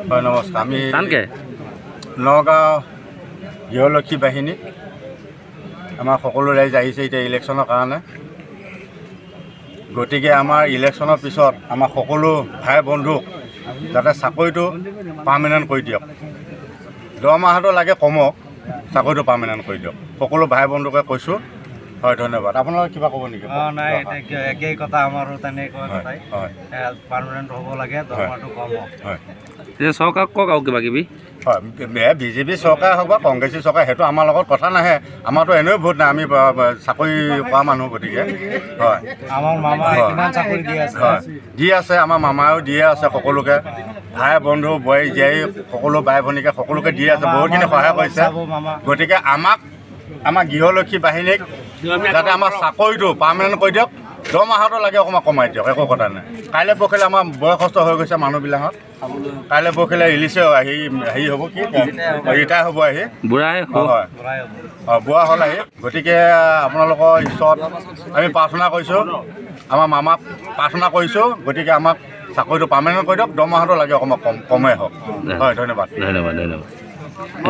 হয় নমস্কাৰ। আমি টানকে নগাঁও গৃহলক্ষী বাহিনী আমাৰ সকলো ৰাইজ আহিছে এতিয়া ইলেকশ্যনৰ কাৰণে। গতিকে আমাৰ ইলেকশ্যনৰ পিছত আমাৰ সকলো ভাই বন্ধুক যাতে চাকৰিটো পাৰ্মানেণ্ট কৰি দিয়ক। দৰমহাটো লাগে কমক, চাকৰিটো পাৰ্মানেণ্ট কৰি দিয়ক। সকলো ভাই বন্ধুকে কৈছোঁ। হয় ধন্যবাদ। আপোনালোকে কিবা ক'ব নেকি? নাই একেই কথা, আমাৰো তেনেকুৱা কথাই পাৰ্মানেণ্ট হ'ব লাগে, দৰমহাটো কম হওক। হয় চৰকাৰক কওক আৰু কিবা কিবি। হয় বিজেপি চৰকাৰে হওক বা কংগ্ৰেছী চৰকাৰ, সেইটো আমাৰ লগত কথা নাহে। আমাৰতো এনেও ভোট নাই, আমি চাকৰি কৰা মানুহ। গতিকে হয় আমাৰ মামাই কিমান চাকৰি দি আছে। হয় দি আছে, আমাৰ মামায়েও দিয়ে আছে সকলোকে। ভাই বন্ধু বোৱাৰী জীয়াৰী সকলো বাই ভনীকে সকলোকে দি আছে, বহুতখিনি সহায় কৰিছে। গতিকে আমাৰ গৃহলক্ষী বাহিনীক যাতে আমাৰ চাকৰিটো পাৰ্মানেণ্ট কৰি দিয়ক, দৰমহাটো লাগে অকণমান কমাই দিয়ক, একো কথা নাই। কাইলৈ পৰহিলৈ আমাৰ বয়সস্থ হৈ গৈছে মানুহবিলাকত, কাইলৈ পৰহিলৈ ৰিলিজে হেৰি হ'ব, কি ৰিটায়াৰ হ'ব আহি বুঢ়াই হয় বুঢ়া হ'ল আহি। গতিকে আপোনালোকৰ ঈশ্বৰত আমি প্ৰাৰ্থনা কৰিছোঁ, আমাৰ মামাক প্ৰাৰ্থনা কৰিছোঁ। গতিকে আমাক চাকৰিটো পাৰ্মানেণ্ট কৰি দিয়ক, দৰমহাটো লাগে অকণমান কমেই হওক। হয় ধন্যবাদ। ধন্যবাদ।